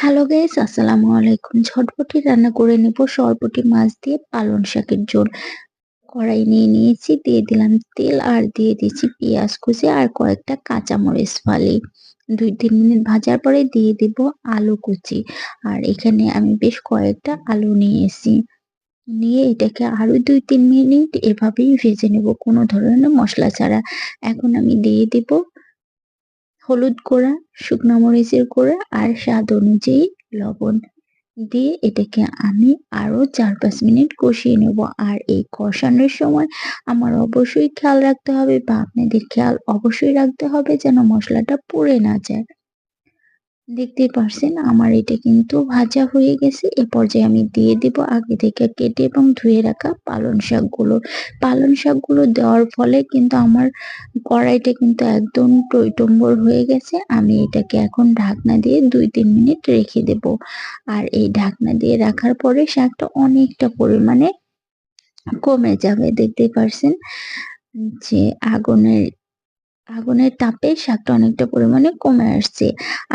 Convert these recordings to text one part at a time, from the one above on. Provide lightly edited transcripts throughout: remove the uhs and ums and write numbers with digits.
Hello guys, আসসালামু আলাইকুম। ঝটপটি রান্না করে নেব সরপুঁটি মাছ দিয়ে পালং শাকের ঝোল। কড়াই নিয়ে নিয়েছি, দিয়ে দিলাম তেল আর দিয়ে দিচ্ছি পেঁয়াজ কুচি আর কয়েকটা কাঁচামরিচ ফালি। ২-৩ মিনিট ভাজার পরে দিয়ে দিব আলু কুচি। আর এখানে আমি বেশ কয়েকটা আলু নিয়েছি। নিয়ে এটাকে আরো ২-৩ মিনিট এভাবেই ভেজে নেব কোনো ধরনের মসলা ছাড়া। এখন আমি দিয়ে দিব হলুদ গুঁড়া, শুকনা মরিচের গুঁড়া আর স্বাদ অনুযায়ী লবণ। দিয়ে এটাকে আমি আরো ৪-৫ মিনিট কষিয়ে নেব। আর এই কষানোর সময় আমার অবশ্যই খেয়াল রাখতে হবে বা আপনাদের খেয়াল অবশ্যই রাখতে হবে যেন মসলাটা পুড়ে না যায়। দেখতেই পারছেন আমার এটা কিন্তু ভাজা হয়ে গেছে। এ পর্যায়ে আমি দিয়ে দিব আগে থেকে কেটে এবং ধুয়ে রাখা পালং শাকগুলো। পালং শাকগুলো দেওয়ার ফলে কিন্তু আমার কড়াইটা কিন্তু একদম টইটম্বর হয়ে গেছে। আমি এটাকে এখন ঢাকনা দিয়ে ২-৩ মিনিট রেখে দেব। আর এই ঢাকনা দিয়ে রাখার পরে শাকটা অনেকটা পরিমাণে কমে যাবে। দেখতেই পারছেন যে আগুনের তাপে শাকটা অনেকটা পরিমাণে কমে আসছে।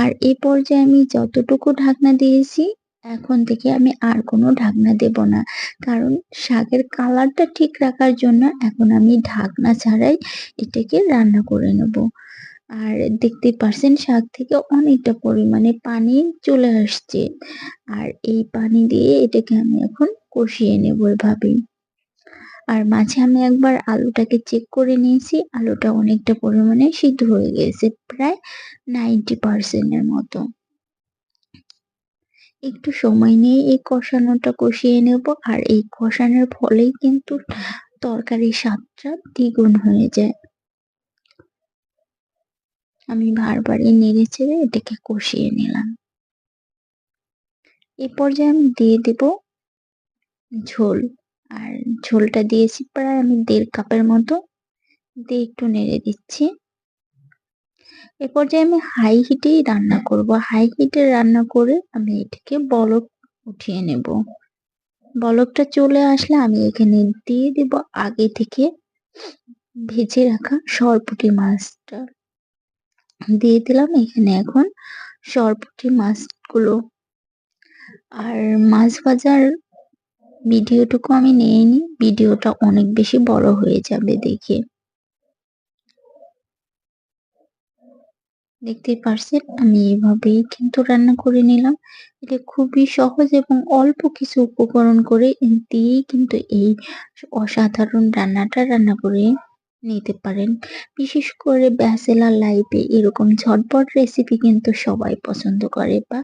আর এ পর্যায়ে আমি যতটুকু ঢাকনা দিয়েছি, এখন থেকে আমি আর কোনো ঢাকনা দেব না। কারণ শাকের কালারটা ঠিক রাখার জন্য এখন আমি ঢাকনা ছাড়াই এটাকে রান্না করে নেব। আর দেখতেই পারছেন শাক থেকে অনেকটা পরিমাণে পানি চলে আসছে। আর এই পানি দিয়ে এটাকে আমি এখন কষিয়ে নেব এভাবেই। আর মাঝে আমি একবার আলুটাকে চেক করে নিয়েছি। আলুটা অনেকটা পরিমাণে সিদ্ধ হয়ে গেছে। প্রায় 90% এর মতো। একটু সময় নিয়ে এই কষানোটা কষিয়ে নেব। আর এই কষানোর ফলেই কিন্তু তরকারির স্বাদটা দ্বিগুণ হয়ে যায়। আমি বারবারই নেড়ে-চেড়ে এটাকে কষিয়ে নিলাম। এ পর্যায়ে আমি দিয়ে দিব ঝোল। আর ঝোলটা দিয়েছি প্রায় আমি ১.৫ কাপের মতো। দিয়ে একটু নেড়ে দিচ্ছি। এ পর্যায়ে আমি হাই হিটেই রান্না করব। হাই হিটে রান্না করে আমি এটাকে বলক উঠিয়ে নেব। বলকটা চলে আসলে আমি এখানে দিয়ে দিব আগে থেকে ভেজে রাখা সরপুঁটি মাছটা। দিয়ে দিলাম এখানে এখন সরপুঁটি মাছগুলো। আর মাছ ভাজার ভিডিওটুকু আমি নেইনি। ভিডিওটা অনেক বেশি বড় হয়ে যাবে দেখে। দেখতেই পারছেন আমি এভাবেই কিন্তু রান্না করে নিলাম। এটা খুবই সহজ এবং অল্প কিছু উপকরণ করে দিয়েই কিন্তু এই অসাধারণ রান্নাটা রান্না করে নিতে পারেন। বিশেষ করে ব্যাচেলর লাইফে এরকম ঝটপট রেসিপি কিন্তু সবাই পছন্দ করে বা